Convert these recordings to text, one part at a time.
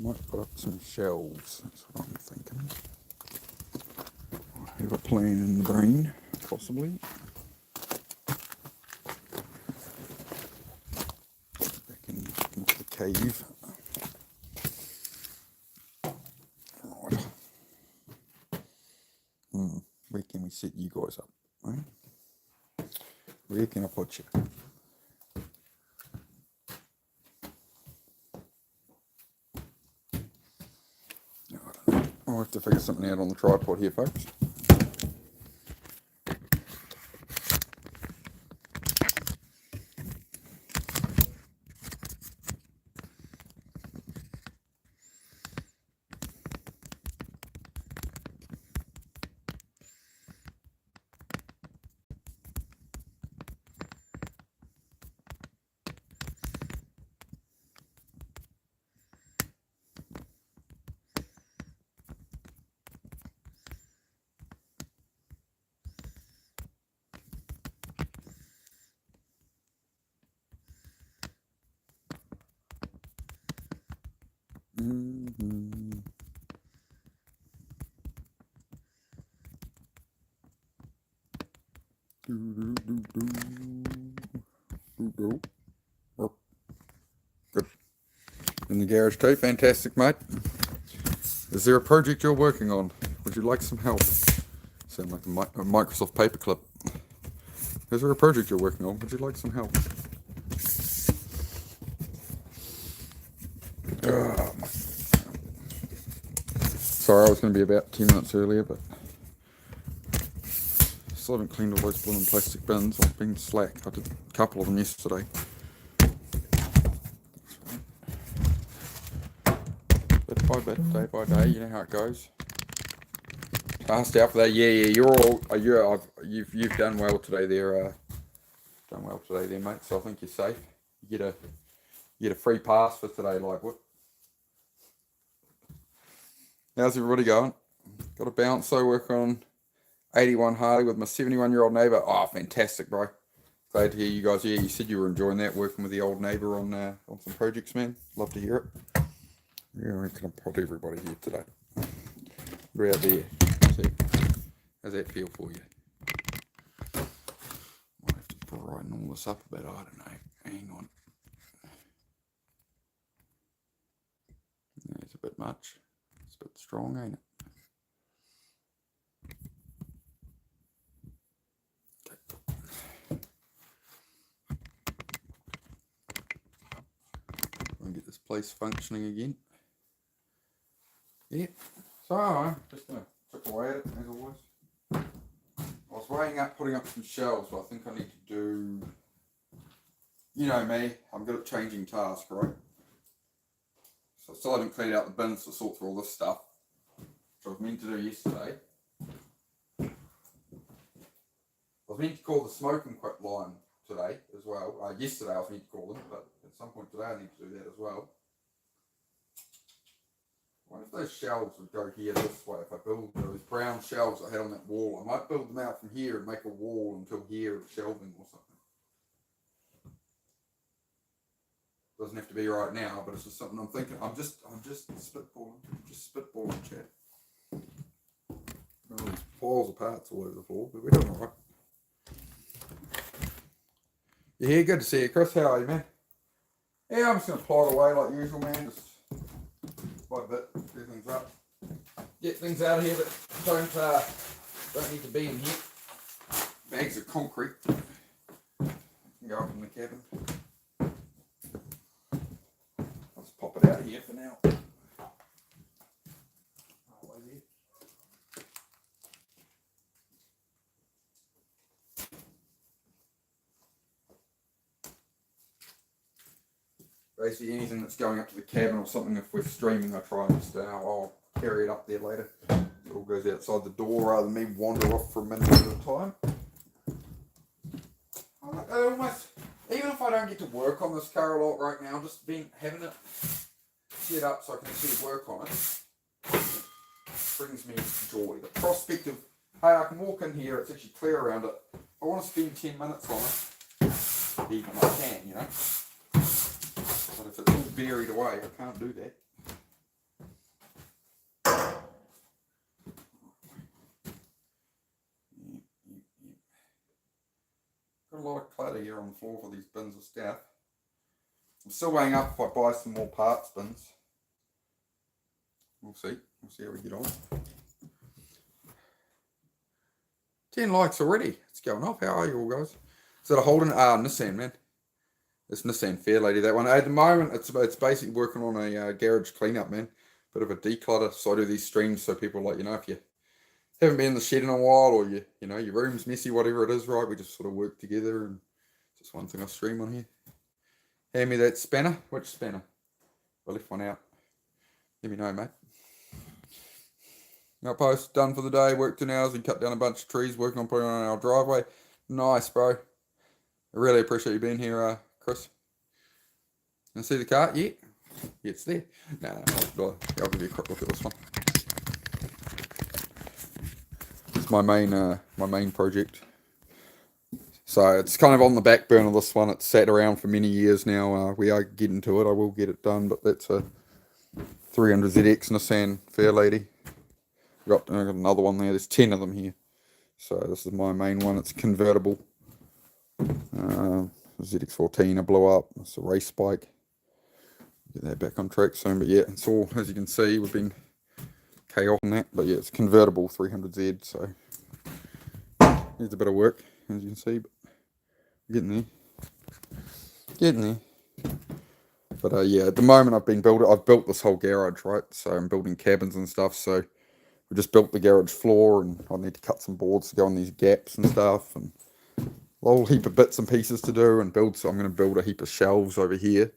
Might put up some shelves, that's what I'm thinking. I have a plan in the brain, possibly. Back into the cave. Right. Where can we set you guys up? Eh? Where can I put you? I'll have to figure something out on the tripod here, folks. Good. In the garage too, fantastic, mate. Is there a project you're working on? Would you like some help? Sound like a Microsoft paperclip. Is there a project you're working on? Would you like some help? Sorry, I was going to be about 10 minutes earlier, but still haven't cleaned all those blooming plastic bins. I've been slack. I did a couple of them yesterday. Bit by bit, day by day, you know how it goes. Passed out for that. Yeah, you're all. You've done well today there. Done well today there, mate. So I think you're safe. You get a free pass for today, like what? How's everybody going? Got a bounce, so working on 81 Harley with my 71-year-old neighbour. Oh, fantastic, bro. Glad to hear you guys. Yeah, you said you were enjoying that, working with the old neighbour on some projects, man. Love to hear it. Yeah, I reckon I'll put everybody here today. We're out there. How's that feel for you? Might have to brighten all this up a bit. I don't know. Hang on. That's a bit much. It's a bit strong, ain't it? Get this place functioning again. Yeah, so I'm just going to chip away at it as always. I was weighing up putting up some shelves, but I think I need to do, you know me, I'm good at changing tasks, right? So I still haven't cleaned out the bins to sort through all this stuff, which I was meant to do yesterday. I was meant to call the smoke and quit line today as well. Yesterday I was meant to call them, but at some point today I need to do that as well. I wonder if those shelves would go here this way. If I build those brown shelves I had on that wall, I might build them out from here and make a wall until here of shelving or something. Doesn't have to be right now, but it's just something I'm thinking. I'm just spitballing, chat. All these piles of parts all over the floor, but we're doing all right. Yeah, good to see you, Chris. How are you, man? Yeah, I'm just going to plod away like usual, man. Just quite a bit, do things up. Get things out of here that don't need to be in here. Bags of concrete can go up in the cabin. I'll just pop it out of here for now. Basically anything that's going up to the cabin or something, if we're streaming, I try and just, I'll carry it up there later. It all goes outside the door rather than me wander off for a minute at a time. I almost, even if I don't get to work on this car a lot right now, just having it set up so I can actually work on it brings me joy. The prospect of, hey, I can walk in here, it's actually clear around it. I want to spend 10 minutes on it, even I can, you know. But if it's all buried away, I can't do that. Got a lot of clutter here on the floor for these bins of stuff. I'm still weighing up if I buy some more parts bins. We'll see. We'll see how we get on. 10 likes already. It's going off. How are you all, guys? Is that a Holden? Nissan, man. It's Nissan Fair Lady, that one. At the moment, it's basically working on a garage cleanup, man. Bit of a declutter. So I do these streams so people like, if you haven't been in the shed in a while, or your room's messy, whatever it is, right? We just sort of work together, and just one thing I stream on here. Hand me that spanner. Which spanner? I left one out. Let me know, mate. Outpost done for the day. Worked 10 hours and cut down a bunch of trees. Working on putting on our driveway. Nice, bro. I really appreciate you being here, Chris. And see the car? Yeah. Yeah, it's there. Nah, I'll give you a quick look at this one. It's my main project. So it's kind of on the back burner, this one. It's sat around for many years now. We are getting to it. I will get it done, but that's a 300ZX Nissan Fair Lady. Got another one there. There's 10 of them here. So this is my main one. It's convertible. ZX14 I blew up. It's a race bike. Get that back on track soon. But yeah, it's all, as you can see, we've been chaos on that. But yeah, it's convertible 300Z. So needs a bit of work, as you can see. But getting there. But yeah, at the moment I've built this whole garage, right? So I'm building cabins and stuff. So we just built the garage floor, and I need to cut some boards to go on these gaps and stuff, and a whole heap of bits and pieces to do and build. So I'm going to build a heap of shelves over here.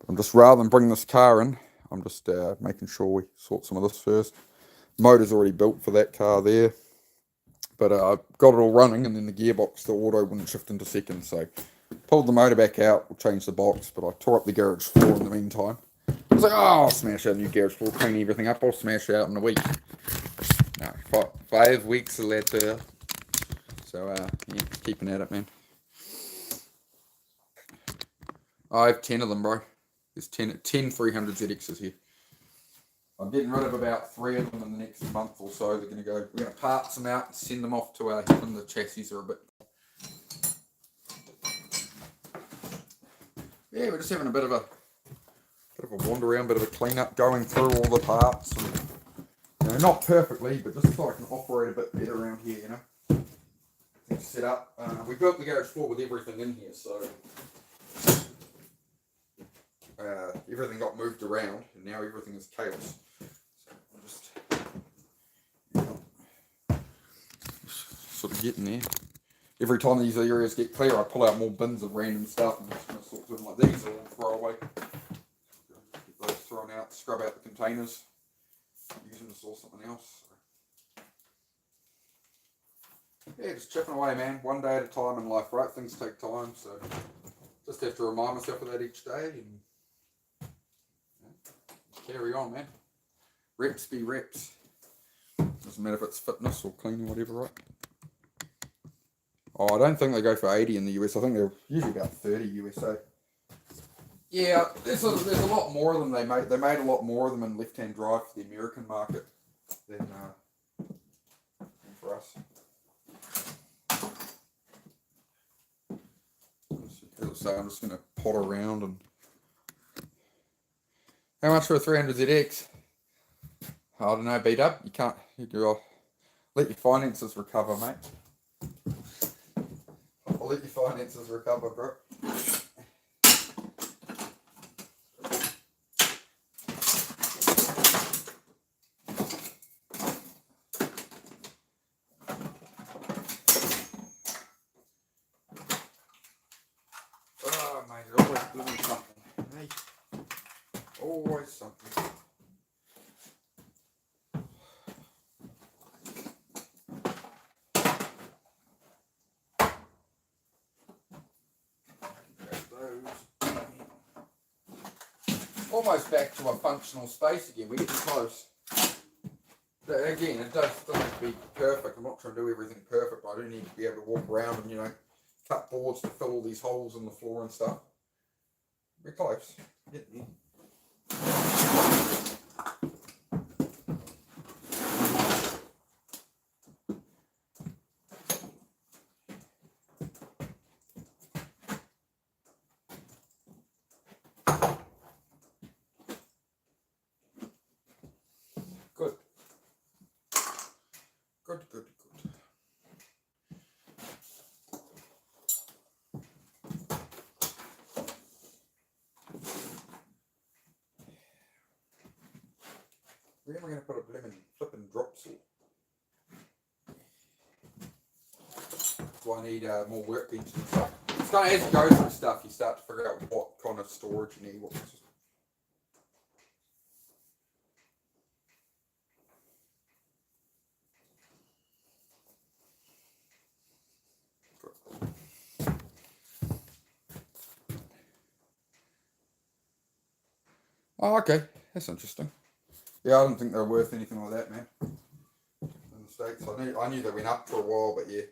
I'm just, rather than bring this car in, I'm just making sure we sort some of this first. Motor's already built for that car there, but I got it all running, and then the gearbox, the auto wouldn't shift into second, so pulled the motor back out. We'll change the box, but I tore up the garage floor in the meantime. I was like, oh, I'll smash out a new garage floor, clean everything up. I'll smash it out in a week. No, 5 weeks later. So yeah, keeping at it, man. I have 10 of them, bro. There's 10 300ZXs here. I'm getting rid of about 3 of them in the next month or so. We're going to parts them out and send them off to our when the chassis are a bit. Yeah, we're just having a bit of a wander around, bit of a clean up, going through all the parts. And, not perfectly, but just so I can operate a bit better around here, Things set up. We built the garage floor with everything in here, so everything got moved around, and now everything is chaos. So I'm just sort of getting there. Every time these areas get clear, I pull out more bins of random stuff, and I'm just going to sort of like these are all throw away. Get those thrown out, scrub out the containers, use them to store something else. Yeah, just chipping away, man. One day at a time in life, right? Things take time, so just have to remind myself of that each day and carry on, man. Reps be reps. Doesn't matter if it's fitness or cleaning, whatever, right? Oh, I don't think they go for 80 in the US. I think they're usually about 30 USA. Yeah, there's a lot more of them they made. They made a lot more of them in left-hand drive for the American market than for us. So I'm just going to pot around and... How much for a 300ZX? I don't know, beat up. You can't... I'll let your finances recover, mate. I'll let your finances recover, bro. Oh, mate, you're always doing something. Hey, always something. Almost back to a functional space again. We're getting close. Again, it doesn't have to be perfect. I'm not trying to do everything perfect, but I do need to be able to walk around and, cut boards to fill all these holes in the floor and stuff. We're close. Getting there. Where am I going to put a flipping drop saw? Do I need more workbenches and stuff? It's kind of as you go through stuff, you start to figure out what kind of storage you need. Oh, okay. That's interesting. Yeah, I don't think they're worth anything like that, man. In the States. I knew they went up for a while, but yeah.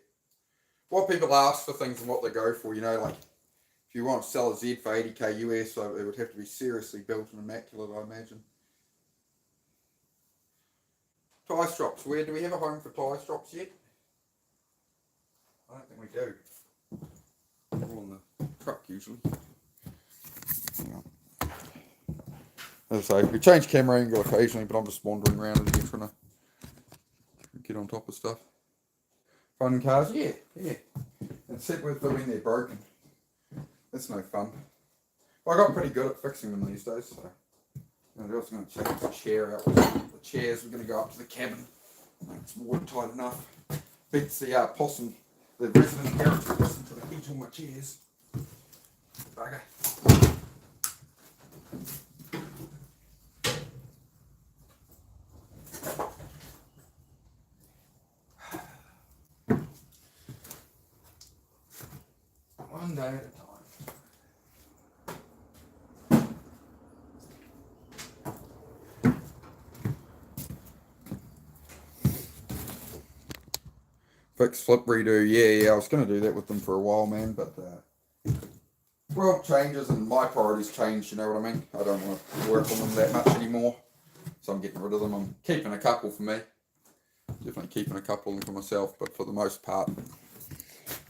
What people ask for things and what they go for, you know, like if you want to sell a Z for 80k US, so it would have to be seriously built and immaculate, I imagine. Tie strops. Where do we have a home for tie strops yet? I don't think we do. They're all in the truck usually. As I say, we change camera angle occasionally, but I'm just wandering around and trying to get on top of stuff. Fun cars, yeah. Except with them when they're broken. That's no fun. Well, I got pretty good at fixing them these days, so. They're also going to check the chair out. The chairs, we're going to go up to the cabin. Make it's watertight enough. Beats the possum, the resident parents who listen to the heat on my chairs. Bugger. One day at a time. Fix, flip, redo. Yeah, I was going to do that with them for a while, man, but world changes and my priorities change, you know what I mean? I don't want to work on them that much anymore, so I'm getting rid of them. I'm keeping a couple for me. Definitely keeping a couple of them for myself, but for the most part,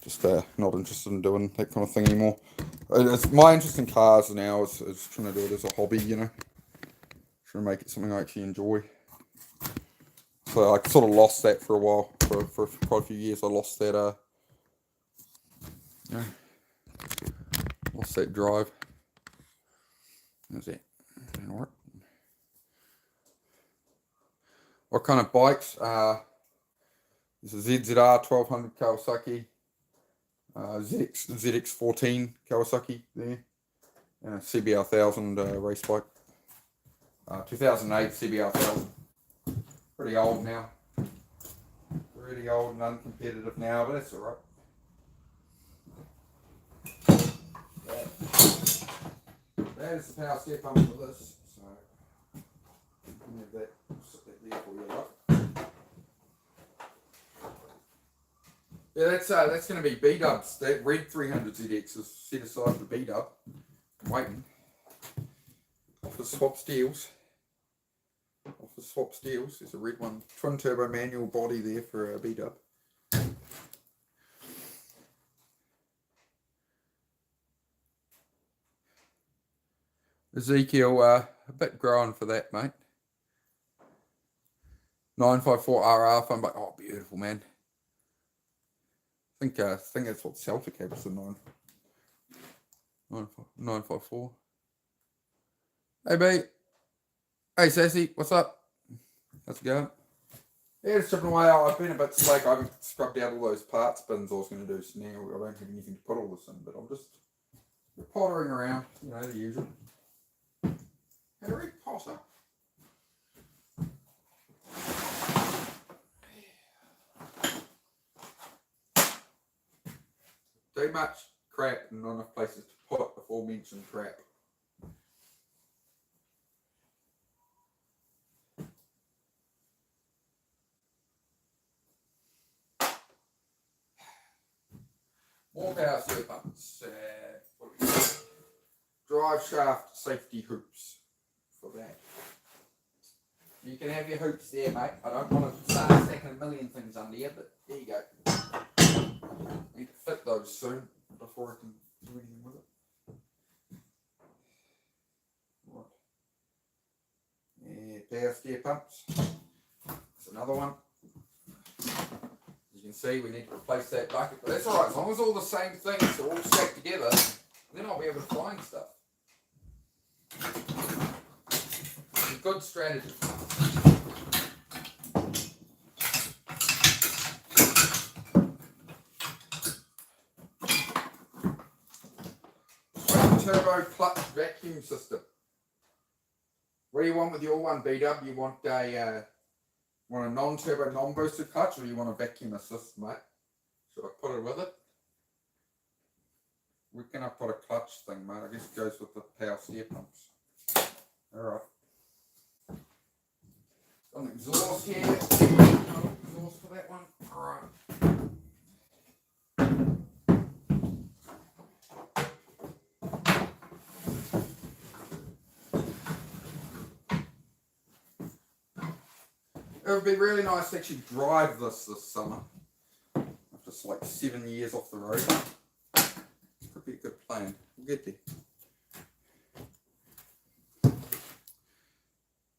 just not interested in doing that kind of thing anymore. It's my interest in cars now is trying to do it as a hobby, you know? Trying to make it something I actually enjoy. So I sort of lost that for a while. For quite a few years, I lost that, lost that drive. How's that? Alright. What kind of bikes? This is ZZR 1200 Kawasaki, ZX14 Kawasaki there, and a CBR 1000 race bike. 2008 CBR 1000. Pretty old now. Really old and uncompetitive now, but that's alright. That is the power step pump for this, so you can have that, sit that there for you, right? Yeah, that's going to be B-dubs. That red 300 ZX is set aside for B-dub. I'm waiting. Office swap steels. There's a red one. Twin turbo manual body there for a B-dub. Ezekiel, a bit growing for that, mate. 954RR fun bike. Oh, beautiful, man. I think that's what Celtic have, is the 954. Hey, mate. Hey, Sassy, what's up? How's it going? Yeah, it's chipping away. I've been a bit slack. I haven't scrubbed out all those parts bins I was going to do, so now I don't have anything to put all this in, but I'm just pottering around, you know, the usual. Harry Potter. Too much crap and not enough places to put aforementioned crap. More power steer buttons. What do we got? Drive shaft safety hoops for that. You can have your hoops there, mate. I don't want to start stacking a million things under you, but there you go. I need to fit those soon before I can do anything with it. Right. Yeah, power steer pumps. That's another one. You can see we need to replace that bucket, but that's alright, as long as all the same things are all stacked together, then I'll be able to find stuff. It's a good strategy. non-turbo clutch vacuum system. What do you want with your one, B-Dub? You want a non-turbo, non-boosted clutch, or you want a vacuum assist, mate? Should I put it with it? We're going to put a clutch thing, mate. I guess it goes with the power steer pumps. Alright. Got an exhaust here. Exhaust for that one. Alright. It would be really nice to actually drive this summer. After like 7 years off the road. Could be a good plan. We'll get there.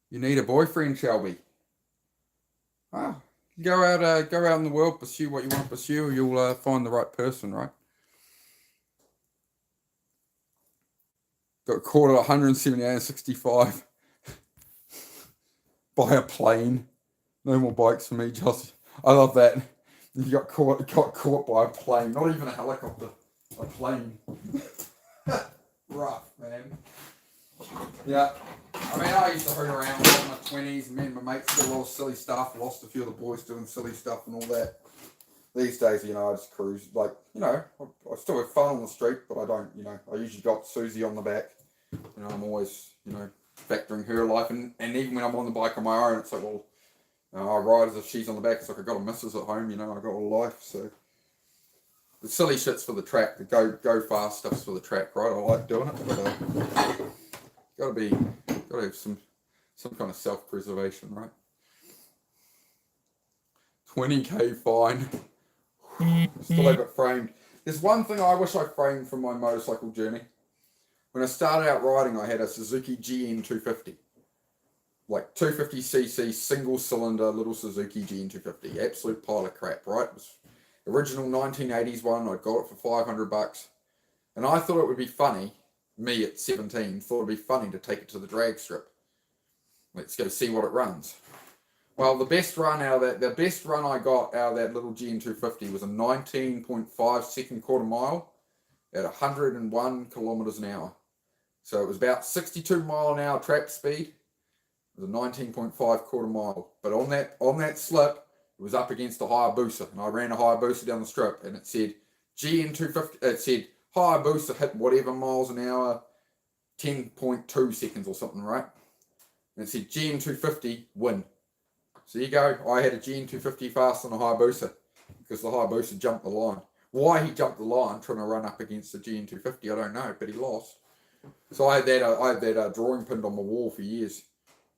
You need a boyfriend, Shelby. Ah, go out in the world, pursue what you want to pursue. You'll find the right person, right? Got caught at 178 and 65 by a plane. No more bikes for me, Joss. I love that. You got caught by a plane, not even a helicopter, a plane. Rough, man. Yeah. I mean, I used to hoot around in my 20s, and me and my mates did a lot of silly stuff, lost a few of the boys doing silly stuff and all that. These days, I just cruise, like, I still have fun on the street, but I don't, I usually got Susie on the back. I'm always, factoring her life, and even when I'm on the bike on my own, it's like, well, I ride as if she's on the back. It's like I've got a missus at home, I've got a life, so. The silly shit's for the track, the go fast stuff's for the track, right? I like doing it, but gotta have some kind of self-preservation, right? 20k fine. Still have it framed. There's one thing I wish I framed from my motorcycle journey. When I started out riding, I had a Suzuki GN 250. Like 250cc single cylinder little Suzuki GN 250. Absolute pile of crap, right? It was original 1980s one. I got it for $500. And I thought it would be funny, me at 17, thought it would be funny to take it to the drag strip. Let's go see what it runs. Well, the best run I got out of that little GN 250 was a 19.5 second quarter mile at 101 kilometers an hour. So it was about 62 mile an hour trap speed. It was a 19.5 quarter mile. But on that slip, it was up against a Hayabusa. And I ran a Hayabusa down the strip, and it said GN 250, it said Hayabusa hit whatever miles an hour, 10.2 seconds or something, right? And it said GN 250 win. So you go, I had a GN 250 faster than a Hayabusa because the Hayabusa jumped the line. Why he jumped the line trying to run up against the GN 250, I don't know, but he lost. So I had that drawing pinned on my wall for years.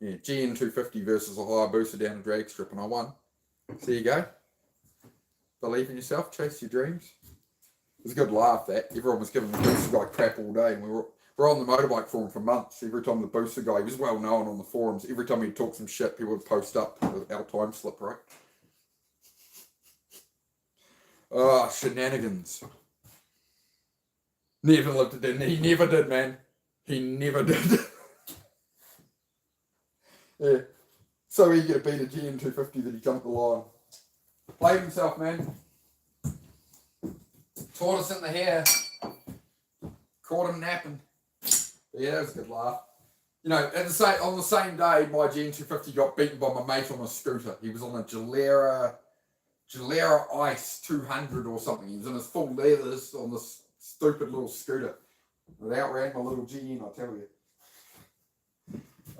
Yeah, GN 250 versus a Hayabusa down a drag strip, and I won. So you go. Believe in yourself, chase your dreams. It was a good laugh that. Everyone was giving the booster guy crap all day, and we're on the motorbike forum for months. Every time the booster guy, he was well known on the forums, every time he'd talk some shit, people would post up our time slip, right? Oh, shenanigans. Never lived it in. He never did, man. He never did. Yeah. So eager to beat a GN 250 that he jumped the line. Played himself, man. Taught us in the hair. Caught him napping. But yeah, that was a good laugh. On the same day, my GN 250 got beaten by my mate on a scooter. He was on a Gilera Ice 200 or something. He was in his full leathers on this stupid little scooter. It outran my little GN, I tell you.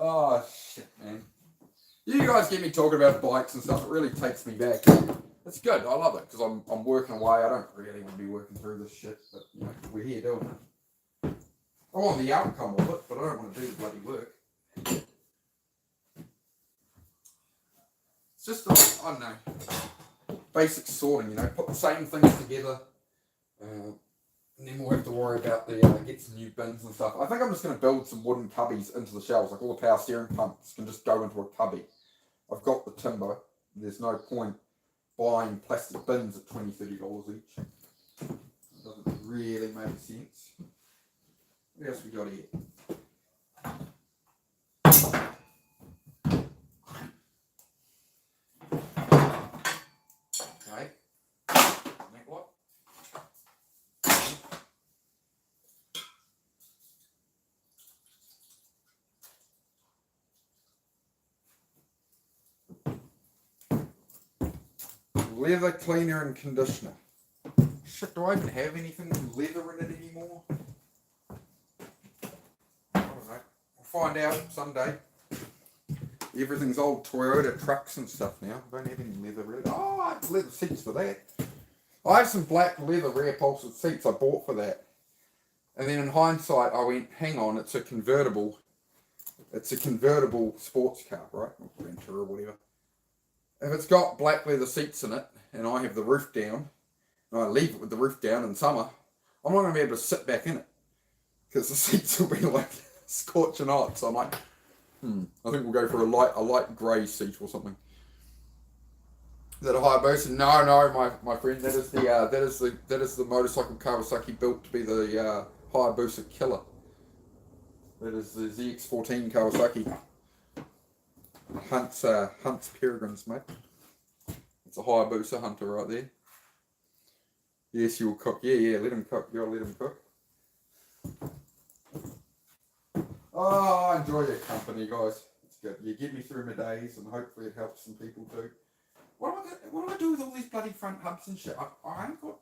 Oh, shit, man. You guys get me talking about bikes and stuff. It really takes me back. It's good. I love it because I'm working away. I don't really want to be working through this shit, but we're here doing it. I want the outcome of it, but I don't want to do the bloody work. It's just, I don't know, basic sorting, put the same things together, and then we'll have to worry about get some new bins and stuff. I think I'm just going to build some wooden cubbies into the shelves, like all the power steering pumps can just go into a cubby. I've got the timber. There's no point buying plastic bins at $20, $30 each. It doesn't really make sense. What else we got here? Okay. Make what? leather cleaner and conditioner. Shit, do I even have anything with leather in it anymore? I don't know. I'll find out someday. Everything's old Toyota trucks and stuff now. I don't have any leather really. Oh, I have leather seats for that. I have some black leather rear upholstered seats I bought for that. And then in hindsight, I went, hang on, it's a convertible sports car, right? Or Ventura or whatever. If it's got black leather seats in it, and I have the roof down, and I leave it with the roof down in summer, I'm not going to be able to sit back in it. Because the seats will be like scorching hot. So I'm like, I think we'll go for a light grey seat or something. Is that a Hayabusa? No, my friend. That is the motorcycle Kawasaki built to be the Hayabusa killer. That is the ZX14 Kawasaki. Hunt's Peregrines, mate. It's a Hayabusa Hunter right there. Yes, you'll cook. Yeah, let him cook. You gotta let him cook. Oh, I enjoy your company, guys. It's good. You get me through my days, and hopefully it helps some people too. What do I do with all these bloody front hubs and shit? I ain't got...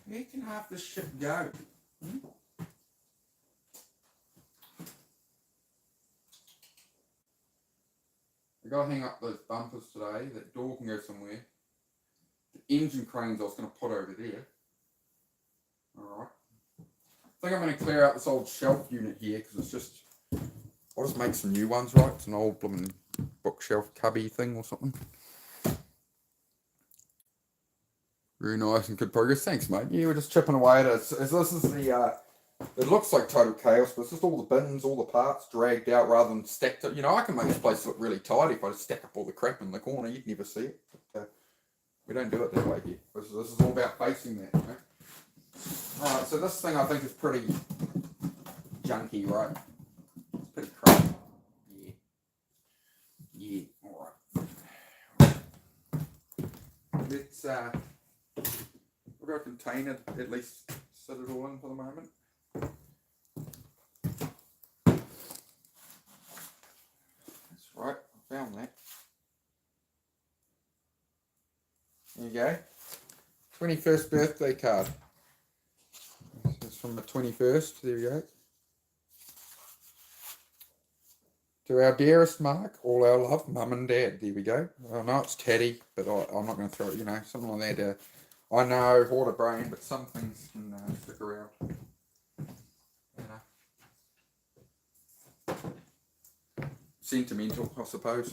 Where can half this shit go? I gotta hang up those bumpers today. That door can go somewhere. The engine cranes I was going to put over there. Alright. I think I'm going to clear out this old shelf unit here because it's just... I'll just make some new ones, right? It's an old blooming bookshelf cubby thing or something. Very nice and good progress. Thanks, mate. Yeah, we're just chipping away at it. This is the... it looks like total chaos, but it's just all the bins, all the parts dragged out rather than stacked up. You know, I can make this place look really tidy if I just stack up all the crap in the corner. You'd never see it. But, we don't do it that way here. This is all about facing that, you know? Alright, so this thing I think is pretty junky, right? It's pretty crap. Yeah, alright. Let's we've got a container at least set it all in for the moment. That's right, I found that. There you go. 21st birthday card. It's from the 21st. There we go. To our dearest Mark, all our love, Mum and Dad. There we go. I know it's tatty, but I'm not going to throw it, you know, something like that. I know, hoarder brain, but some things can stick around. You know. Sentimental, I suppose.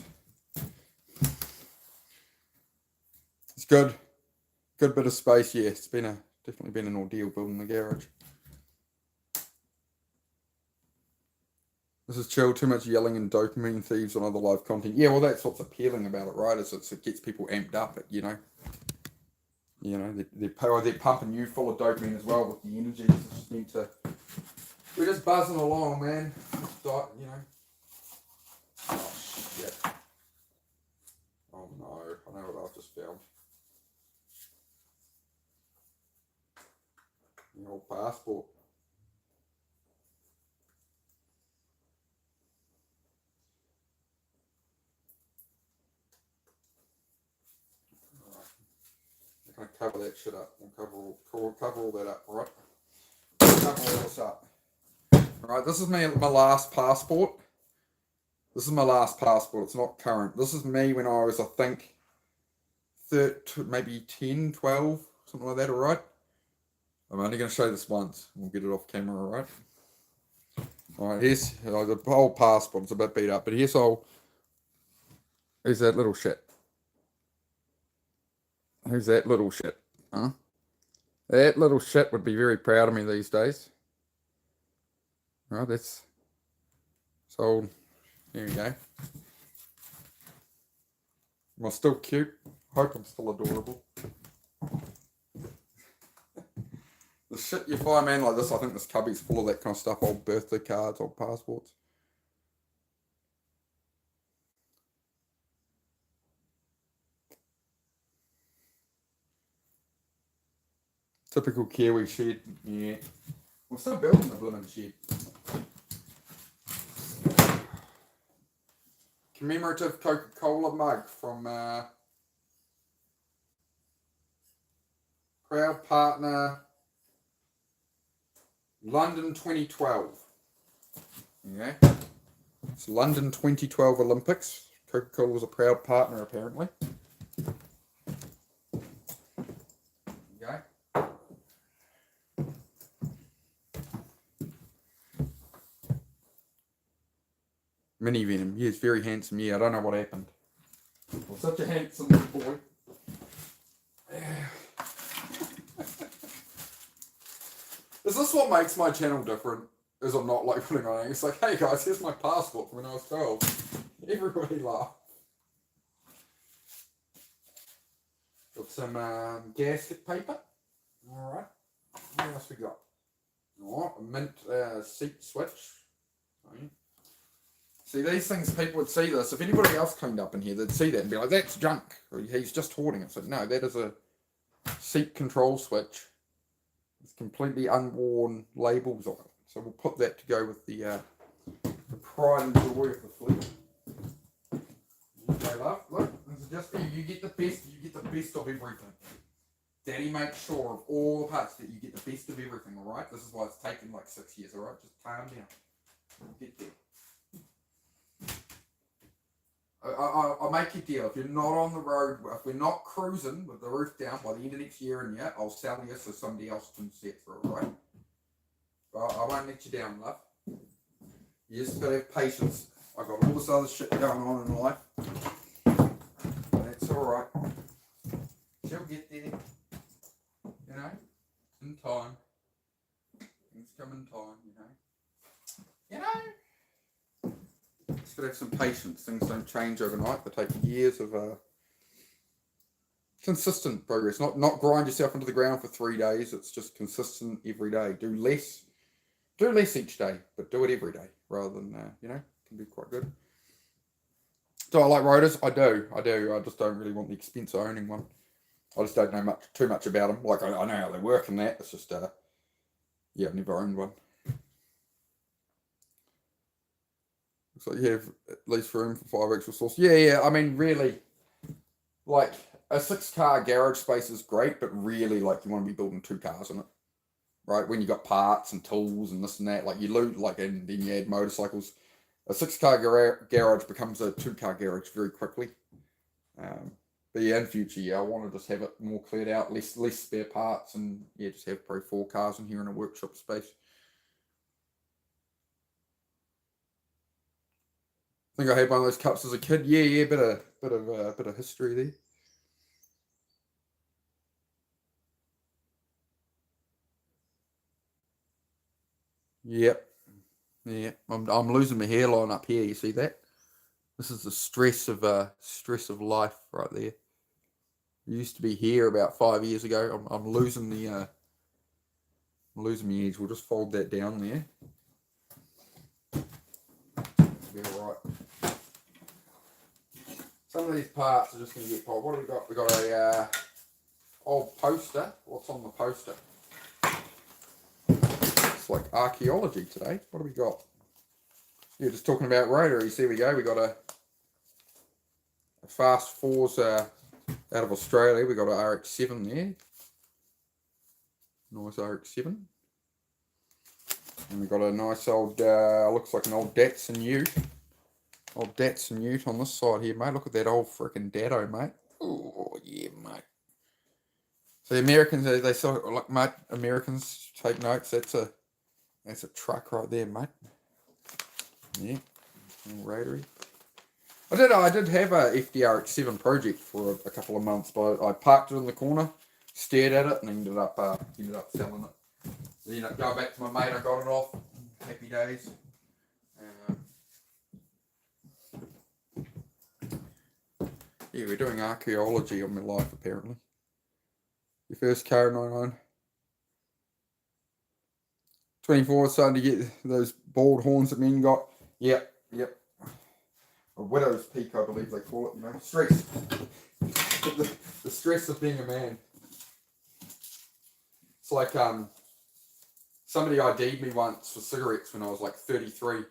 It's good. Good bit of space, yeah. It's definitely been an ordeal building the garage. This is chill, too much yelling and dopamine thieves on other live content. Yeah, well, that's what's appealing about it, right? Is it gets people amped up, you know. You know, they're pumping you full of dopamine as well with the energy. We're just buzzing along, man. You know. Oh, shit. Oh, no. I know what I've just found. The old passport. I'm going to cover that shit up. We'll cover all that up, alright? Cover all this up. Alright, this is my last passport. This is my last passport. It's not current. This is me when I was, I think, maybe 10, 12, something like that, alright? I'm only going to show this once. We'll get it off camera, alright? Alright, here's the whole passport. It's a bit beat up, but here's that little shit. Who's that little shit? Huh? That little shit would be very proud of me these days. Right, that's sold. There you go. Am I still cute? Hope I'm still adorable. The shit you find, man, like this, I think this cubby's full of that kind of stuff. Old birthday cards, old passports. Typical Kiwi shed, yeah. We're still building the blooming shed. commemorative Coca-Cola mug from proud partner London 2012. Okay. It's London 2012 Olympics. Coca-Cola was a proud partner, apparently. Okay. Mini Venom. He is very handsome. Yeah, I don't know what happened. Well, such a handsome little boy. Is this what makes my channel different? Is I'm not like putting on it. It's like, hey guys, here's my passport from when I was 12. Everybody laughed. Got some gasket paper. Alright. What else we got? Oh, a mint seat switch. Right. See, these things, people would see this. If anybody else cleaned up in here, they'd see that and be like, that's junk. Or he's just hoarding it. So no, that is a seat control switch. It's completely unworn labels on it. So we'll put that to go with the pride and joy of the fleet. Okay, love, look, this is just for you. You get the best of everything. Daddy makes sure of all the parts that you get the best of everything, alright? This is why it's taken like 6 years, alright? Just calm down. We'll get there. I'll make you a deal. If you're not on the road, if we're not cruising with the roof down by the end of next year and yeah, I'll sell you so somebody else can see it through, alright? But I won't let you down, love. You just gotta have patience. I've got all this other shit going on in life. That's alright. She'll get there. You know? In time. Things come in time, you know? You know? Just gotta have some patience. Things don't change overnight. They take years of consistent progress. Not grind yourself into the ground for 3 days. It's just consistent every day. Do less each day, but do it every day rather than, you know, can be quite good. Do I like rotors? I do. I just don't really want the expense of owning one. I just don't know too much about them. Like, I know how they work and that. It's just, yeah, I've never owned one. Looks like you have at least room for 5 extra stalls. Yeah, I mean, really, like, a 6-car garage space is great, but really, like, you want to be building 2 cars in it. Right, when you got parts and tools and this and that, like you loot, like, and then you add motorcycles. A 6-car garage becomes a 2-car garage very quickly. But yeah, in future, yeah, I want to just have it more cleared out, less spare parts, and yeah, just have probably 4 cars in here in a workshop space. I think I had one of those cups as a kid. Yeah, bit of history there. Yep. Yeah, I'm losing my hairline up here. You see that? This is the stress of life right there. It used to be here about 5 years ago. I'm losing the losing my edge. We'll just fold that down there. Be alright. Some of these parts are just going to get pulled. What do we got? We got a old poster. What's on the poster? It's like archaeology today. What do we got? Yeah, just talking about rotaries. There we go. We got a Fast Fours out of Australia. We got an RX-7 there. Nice RX-7. And we got a nice old, looks like an old Datsun Ute. Old Datsun Ute on this side here, mate. Look at that old freaking Datto, mate. Oh, yeah, mate. So the Americans, they sort of, like, mate, Americans, take notes. That's a truck right there, mate. Yeah, rotary. I did have a FDRX-7 project for a couple of months, but I parked it in the corner, stared at it, and ended up selling it. So, you know, going back to my mate, I got it off. Happy days. Yeah, we're doing archaeology on my life, apparently. Your first car, 99. 24, starting to get those bald horns that men got. Yep. A widow's peak, I believe they call it, you know. Stress. the stress of being a man. It's like, somebody ID'd me once for cigarettes when I was like 33.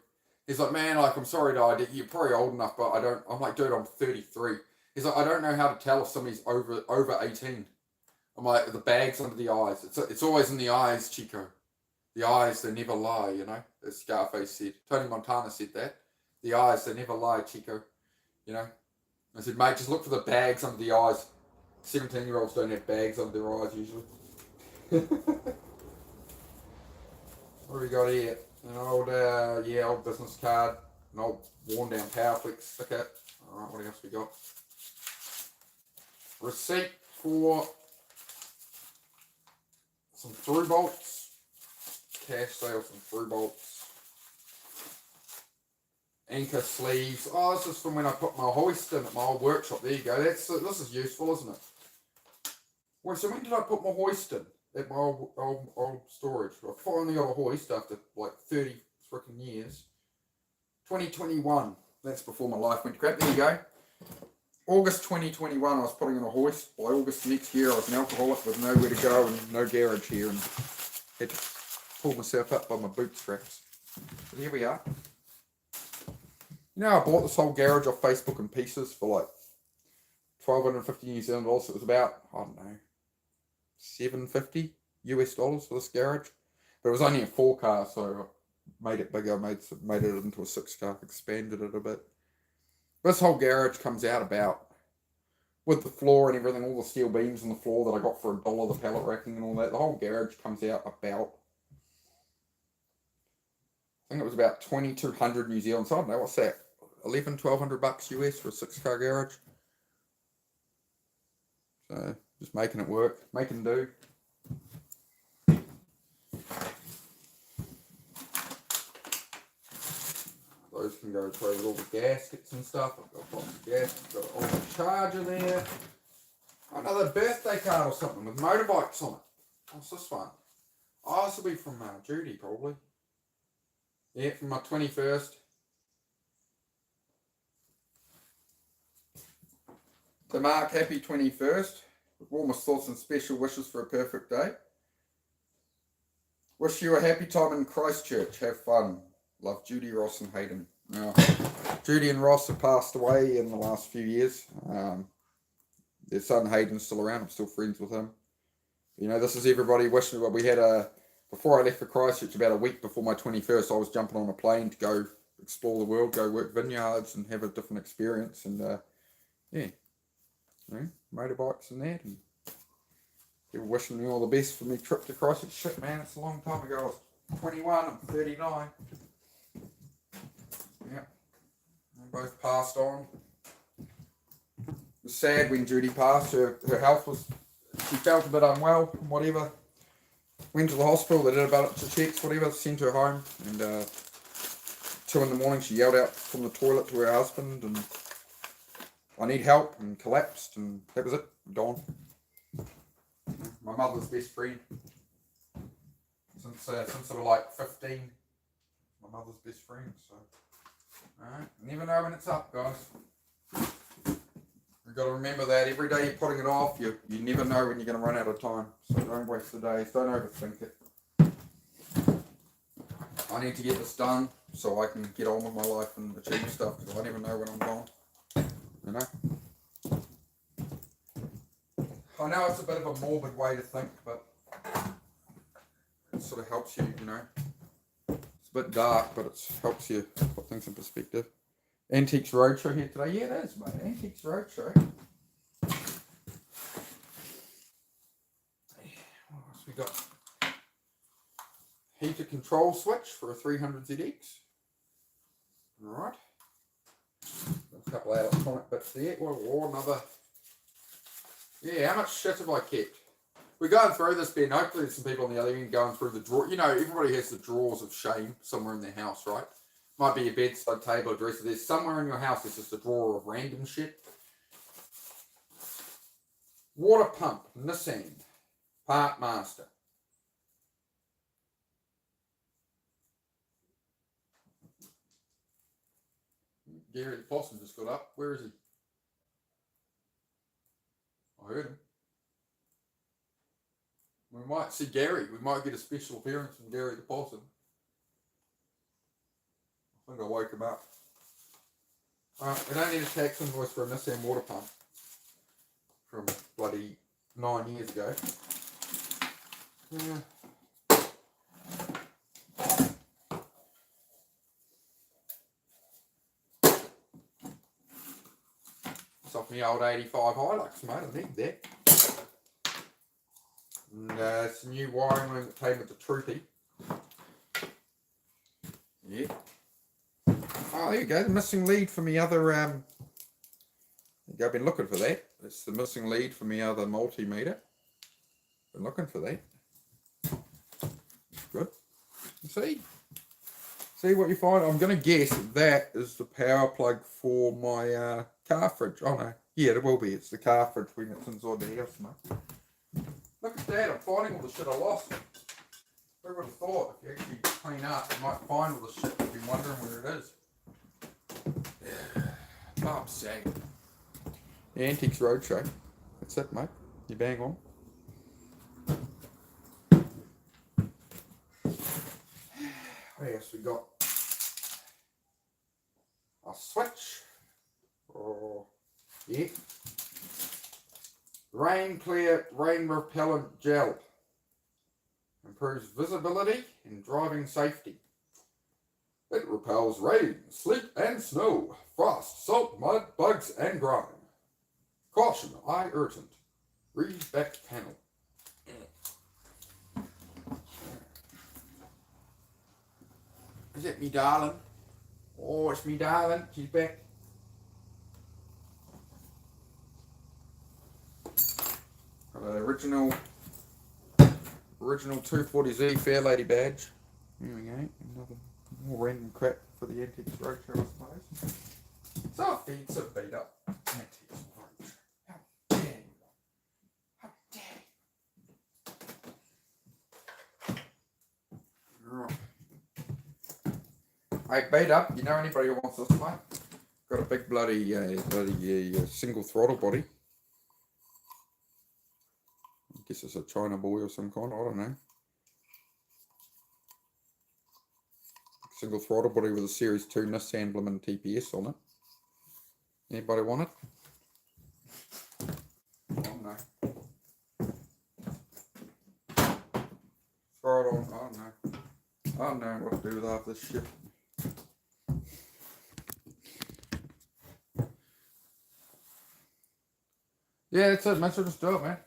He's like, man, like, I'm sorry, Dad, you're probably old enough, but I don't. I'm like, dude, I'm 33. He's like, I don't know how to tell if somebody's over 18. I'm like, the bag's under the eyes. It's always in the eyes, Chico. The eyes, they never lie, you know? As Scarface said. Tony Montana said that. The eyes, they never lie, Chico. You know? I said, mate, just look for the bags under the eyes. 17-year-olds don't have bags under their eyes usually. What do we got here? An old, old business card. An old worn down Powerflex sticker. Alright, what else we got? Receipt for some through bolts. Cash sale, some through bolts. Anchor sleeves. Oh, this is from when I put my hoist in at my old workshop. There you go. This is useful, isn't it? Wait, so when did I put my hoist in? At my old storage. I finally got a hoist after like 30 freaking years. 2021. That's before my life went to crap. There you go. August 2021, I was putting in a hoist. By August next year, I was an alcoholic with nowhere to go and no garage here, and had to pull myself up by my bootstraps. But here we are. You know, I bought this whole garage off Facebook in pieces for like 1,250 New Zealand dollars. It was about, I don't know, $750 US for this garage. But it was only a 4-car, so I made it bigger, made it into a 6-car, expanded it a bit. This whole garage comes out about, with the floor and everything, all the steel beams on the floor that I got for $1, the pallet racking and all that, the whole garage comes out about, I think it was about 2,200 New Zealand, so I don't know, what's that, $1,100-1,200 US for a 6-car garage. So, just making it work, making do. Those can go through with all the gaskets and stuff. I've got lots of gaskets, got an old charger there. Another birthday card or something with motorbikes on it. What's this one? Oh, this will be from Judy, probably. Yeah, from my 21st. So Mark, happy 21st. With warmest thoughts and special wishes for a perfect day. Wish you a happy time in Christchurch. Have fun. Love, Judy, Ross and Hayden. Now, Judy and Ross have passed away in the last few years. Their son Hayden's still around. I'm still friends with him. You know, this is everybody wishing. We had before I left for Christchurch, about a week before my 21st, I was jumping on a plane to go explore the world, go work vineyards and have a different experience. And yeah, you know, motorbikes and that. And people wishing me all the best for my trip to Christchurch. Shit, man, it's a long time ago. I was 21, I'm 39. Yeah, they both passed on. It was sad when Judy passed. Her health was, she felt a bit unwell and whatever. Went to the hospital, they did about to checks, whatever, sent her home. And 2 in the morning she yelled out from the toilet to her husband and I need help, and collapsed, and that was it, gone. My mother's best friend. Since I was like 15, my mother's best friend, so. Alright, never know when it's up, guys. You've got to remember that every day you're putting it off, you never know when you're going to run out of time. So don't waste the days, don't overthink it. I need to get this done so I can get on with my life and achieve stuff, because I never know when I'm gone. You know? I know it's a bit of a morbid way to think, but it sort of helps you, you know. It's a bit dark, but it helps you put things in perspective. Antiques Roadshow here today. Yeah, it is, mate. Antiques Roadshow. What else we got? Heater control switch for a 300ZX. Alright. A couple of electronic bits there. Or another. Yeah, how much shit have I kept? We're going through this, Ben. Hopefully there's some people on the other end going through the drawer. You know, everybody has the drawers of shame somewhere in their house, right? Might be a bedside table, a dresser. There's somewhere in your house there's just a drawer of random shit. Water pump, Nissan, part master. Gary the Possum just got up. Where is he? I heard him. We might see Gary. We might get a special appearance from Gary the Possum. I think I woke him up. We don't need a tax invoice for a Nissan water pump from bloody 9 years ago. Yeah. It's off my old 85 Hilux, mate. I need that. And it's a new wiring room that came with the Troopy. Yeah. Oh, there you go. The missing lead for me other. There you go. I've been looking for that. It's the missing lead for me other multimeter. Been looking for that. Good. See what you find. I'm going to guess that is the power plug for my car fridge. Oh no. Yeah, it will be. It's the car fridge when it's inside the house, mate. Look at that. I'm finding all the shit I lost. Who would have thought if you actually clean up, you might find all the shit you've been wondering where it is. Oh, I'm sad. The Antiques Roadshow. That's it, mate. You bang on. What else we got? A switch. Oh, yeah. Rain clear, rain repellent gel. Improves visibility and driving safety. It repels rain, sleet and snow, frost, salt, mud, bugs and grime. Caution, eye urgent. Read back panel. Is it me darling? Oh, it's me darling. She's back. Got an original 240Z Fair Lady badge. There we go. Another more random crap for the Antiques Roadshow, I suppose. So it's a beat up Antiques Roadshow. How dare you? How dare you? Right. Hey, beat up. You know anybody who wants this, mate? Got a big bloody single throttle body. I guess it's a China boy or some kind. I don't know. Single throttle body with a Series 2 Nissan Blimmin' TPS on it. Anybody want it? Oh no. Throw it on. Oh no. I don't know what to do with half this shit. Yeah, that's it, man. So just do it, man.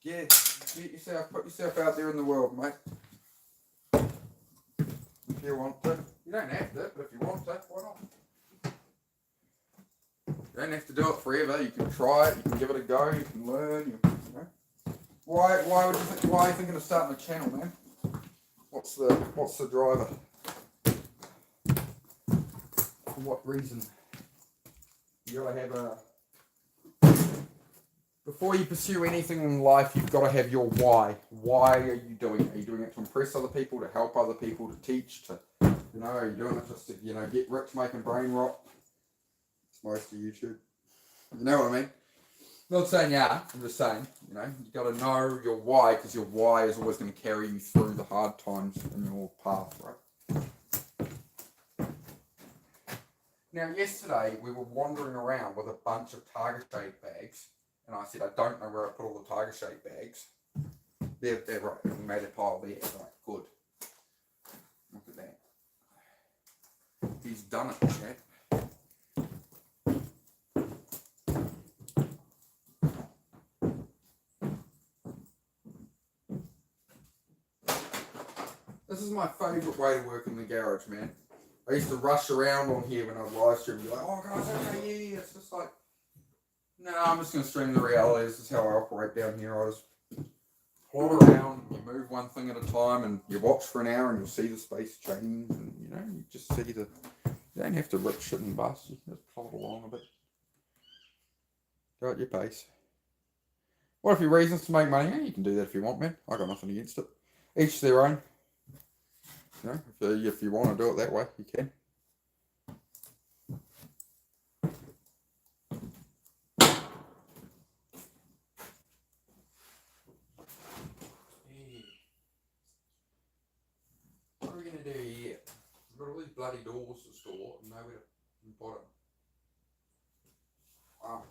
Yeah, put yourself out there in the world, mate. If you want to. You don't have to, but if you want to, why not? You don't have to do it forever. You can try it, you can give it a go, you can learn, you know. Why are you thinking of starting a channel, man? What's the driver? For what reason? You gotta have a... Before you pursue anything in life, you've got to have your why. Why are you doing it? Are you doing it to impress other people, to help other people, to teach, to, are you doing it just to, get rich making brain rot? It's most of YouTube. You know what I mean? Not saying yeah, I'm just saying, you got to know your why, because your why is always going to carry you through the hard times in your path, right? Now, yesterday, we were wandering around with a bunch of Tiger Shade bags. And I said, I don't know where I put all the Tiger Shade bags. They're right. We made a pile there. Right, good. Look at that. He's done it, chap. This is my favourite way to work in the garage, man. I used to rush around on here when I was live streaming. Be like, oh, guys, okay, yeah. It's just like, no, I'm just going to stream the reality. This is how I operate down here. I just plod around, you move one thing at a time, and you watch for an hour, and you'll see the space change, and, you just see the... You don't have to rip shit and bust. You can just plod along a bit. Go at your pace. What if your reasons to make money? Yeah, you can do that if you want, man. I got nothing against it. Each their own. If you want to do it that way, you can. bloody doors to store and nowhere to put it.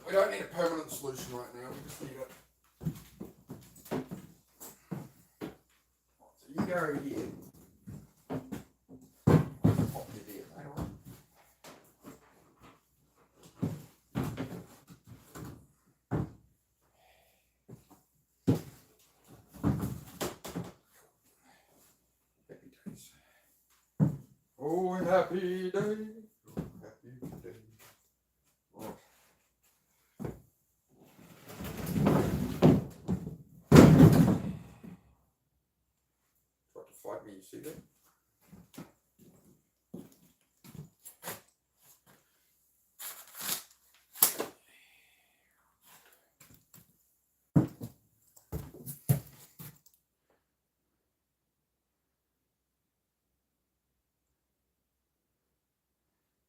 We don't need a permanent solution right now, we just need it. So you can go over here. Pop your there, mate, alright? Happy days. Oh, happy day. Oh, happy day. Right. Tried to fight me, you see that?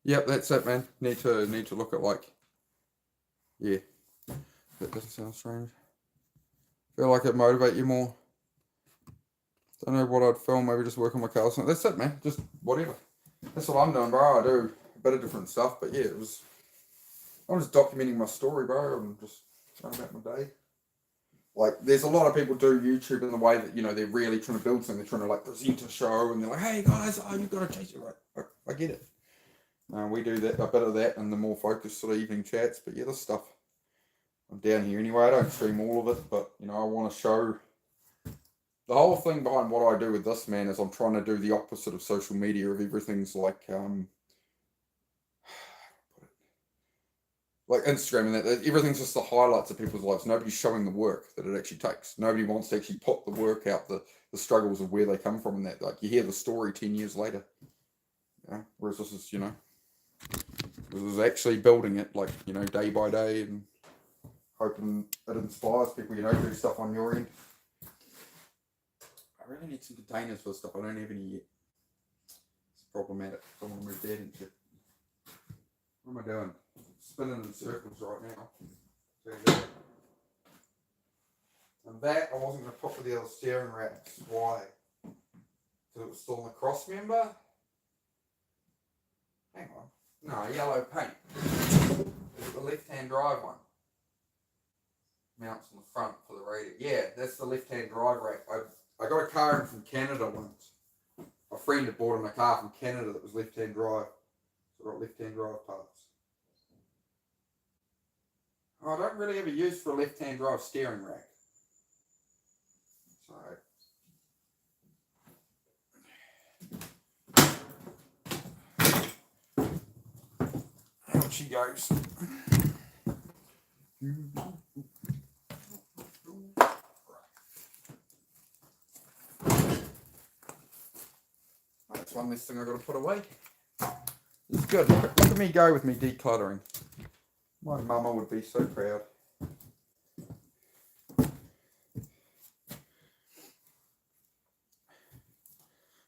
Yep, that's it, man. Need to look at, like, yeah. That doesn't sound strange. Feel like it motivate you more. Don't know what I'd film. Maybe just work on my car or something. That's it, man. Just whatever. That's what I'm doing, bro. I do a bit of different stuff, but yeah, I'm just documenting my story, bro. I'm just going about my day. Like, there's a lot of people do YouTube in the way that, you know, they're really trying to build something. They're trying to, like, present a show, and they're like, hey, guys, you've got to chase it. Right? I get it. We do that, a bit of that, and the more focused sort of evening chats. But yeah, this stuff, I'm down here anyway. I don't stream all of it, but, you know, I want to show. The whole thing behind what I do with this, man, is I'm trying to do the opposite of social media, of everything's like Instagram and that. Everything's just the highlights of people's lives. Nobody's showing the work that it actually takes. Nobody wants to actually put the work out, the struggles of where they come from and that. Like, you hear the story 10 years later. You know? Whereas this is, you know, this is actually building it, like, you know, day by day, and hoping it inspires people, you know, do stuff on your end. I really need some containers for this stuff. I don't have any yet. It's problematic. I don't want to move that into it. What am I doing? Spinning in circles right now. And that I wasn't going to put with the other steering racks. Why? Because it was still in the cross member? Hang on. No, yellow paint. It's the left-hand drive one. Mounts on the front for the radio. Yeah, that's the left-hand drive rack. I got a car in from Canada once. A friend had bought him a car from Canada that was left-hand drive. So I got left-hand drive parts. I don't really have a use for a left-hand drive steering rack. So out she goes. That's one less thing I've got to put away. It's good. Look at me go with me decluttering. My mama would be so proud.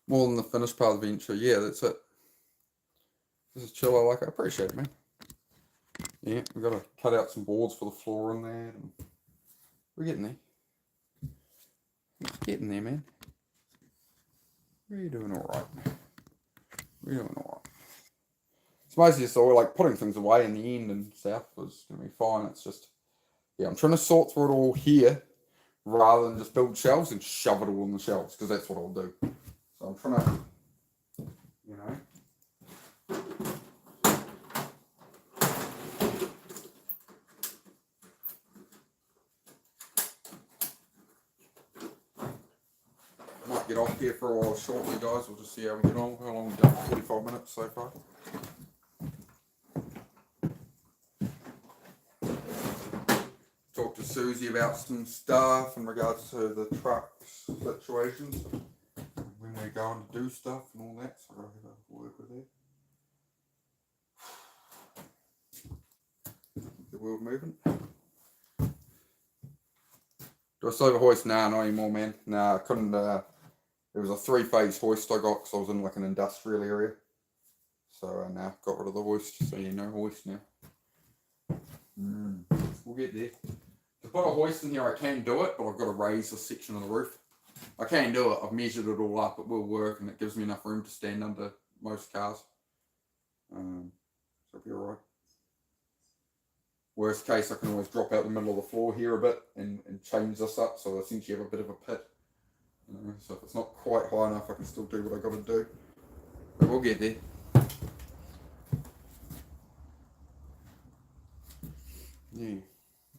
More than the finished part of the venture. Yeah, that's it. This is chill. I like it. I appreciate it, man. Yeah, we've got to cut out some boards for the floor and that. And we're getting there. We're getting there, man. We're doing alright. We're doing alright. It's mostly just all like putting things away in the end and stuff was going to be fine. It's just, yeah, I'm trying to sort through it all here rather than just build shelves and shove it all on the shelves, because that's what I'll do. So I'm trying to, you know. Might get off here for a while shortly, guys. We'll just see how we get on. How long we've done? 45 minutes so far. Talked to Susie about some stuff in regards to the trucks situations. When we're going to do stuff and all that. So I'll have to work with that. The world moving. Do I still have a hoist? Nah, not anymore, man. Nah, I couldn't. It was a 3-phase hoist I got because I was in like an industrial area. So nah, got rid of the hoist. So yeah, no hoist now. We'll get there. To put a hoist in here, I can do it, but I've got to raise a section of the roof. I can do it. I've measured it all up. It will work, and it gives me enough room to stand under most cars. So it'll be alright. Worst case, I can always drop out the middle of the floor here a bit and change this up, so I essentially have a bit of a pit. So if it's not quite high enough, I can still do what I got to do. But we'll get there. Yeah,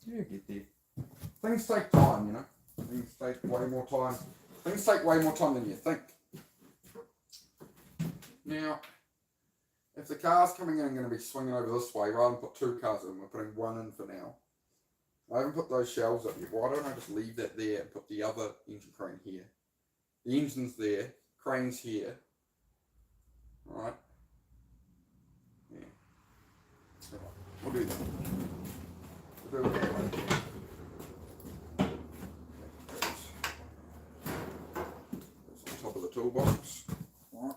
get there. Things take time, you know. Things take way more time. Things take way more time than you think. Now, if the car's coming in and going to be swinging over this way, rather than put 2 cars in, we're putting 1 in for now. I haven't put those shelves up yet. Why don't I just leave that there and put the other engine crane here? The engine's there, crane's here. Alright? Yeah. Alright, we'll do that. We'll do it that way. That's on top of the toolbox. Alright.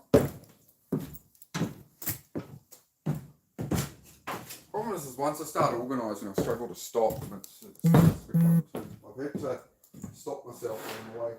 Problem is once I start organising, I struggle to stop. I've had to stop myself along the way.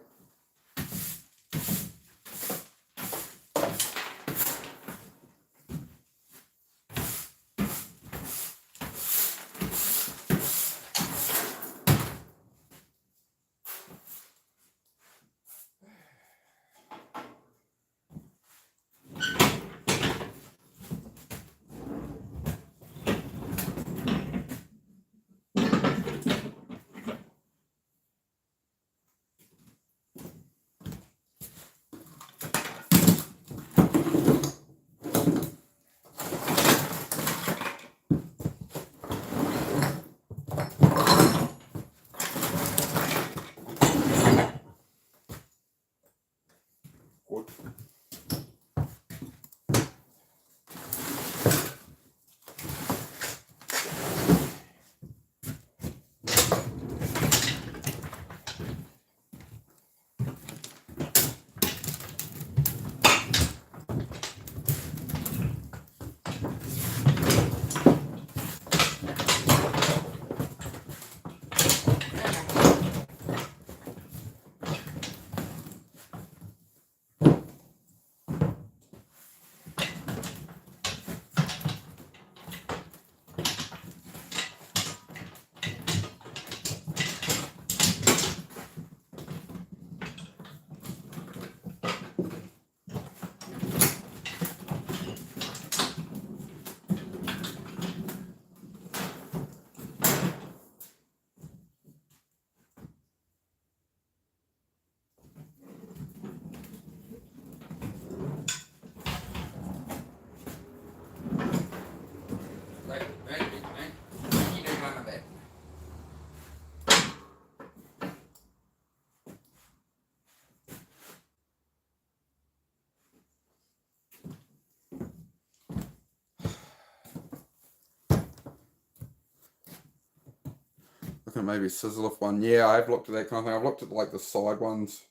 Looking at maybe a scissor lift one. Yeah, I've looked at that kind of thing. I've looked at like the side ones.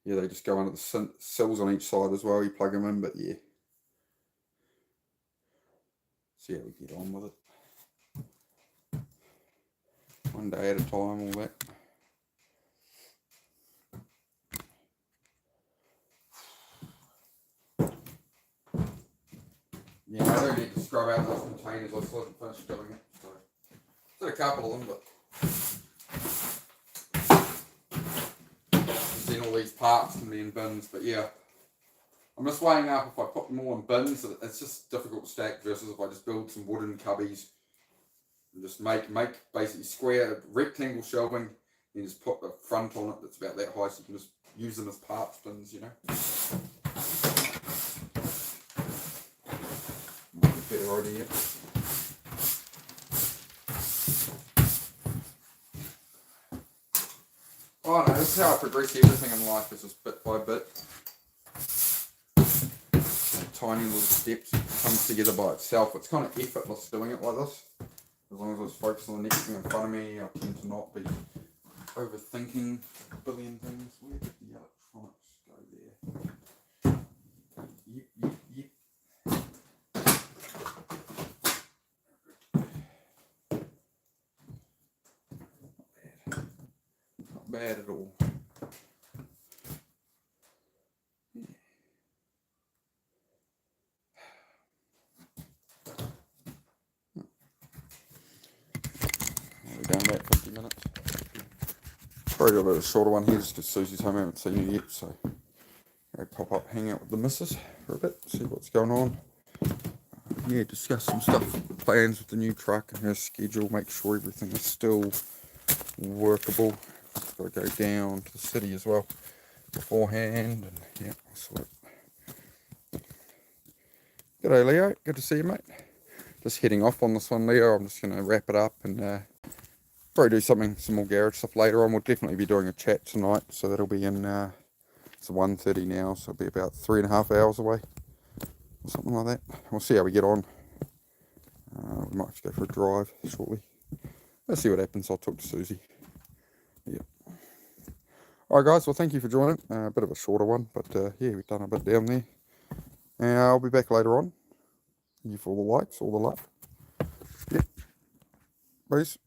Yeah, they just go under the sills on each side as well. You plug them in, but yeah. See how we get on with it. One day at a time, all that. Yeah, I don't need to scrub out those containers. I still haven't finished doing it. So, did a couple of them, but I've seen all these parts can be in bins. But yeah, I'm just weighing up if I put them all in bins. It's just difficult to stack versus if I just build some wooden cubbies and just make basically square rectangle shelving and just put a front on it that's about that high, so you can just use them as parts bins, you know. Better idea. Oh no, this is how I progress everything in life, is just bit by bit. Tiny little steps, it comes together by itself. It's kind of effortless doing it like this. As long as I was focused on the next thing in front of me, I tend to not be overthinking a billion things. Where did the electronics go there? Yep. Not bad at all. Probably got a bit of a shorter one here just because Susie's home. I haven't seen her yet, so I'll pop up, hang out with the missus for a bit, see what's going on. Yeah, discuss some stuff, plans with the new truck and her schedule, make sure everything is still workable. I've got to go down to the city as well beforehand, and yeah, sort of. G'day Leo, good to see you, mate. Just heading off on this one, Leo. I'm just going to wrap it up and probably do some more garage stuff later on. We'll definitely be doing a chat tonight, so that'll be in, it's 1:30 now, so it'll be about 3.5 hours away, or something like that. We'll see how we get on. We might just go for a drive shortly. Let's see what happens. I'll talk to Susie. Yeah. Alright guys, well thank you for joining. A bit of a shorter one, but yeah, we've done a bit down there. I'll be back later on. Thank you for all the likes, all the love. Yep. Peace.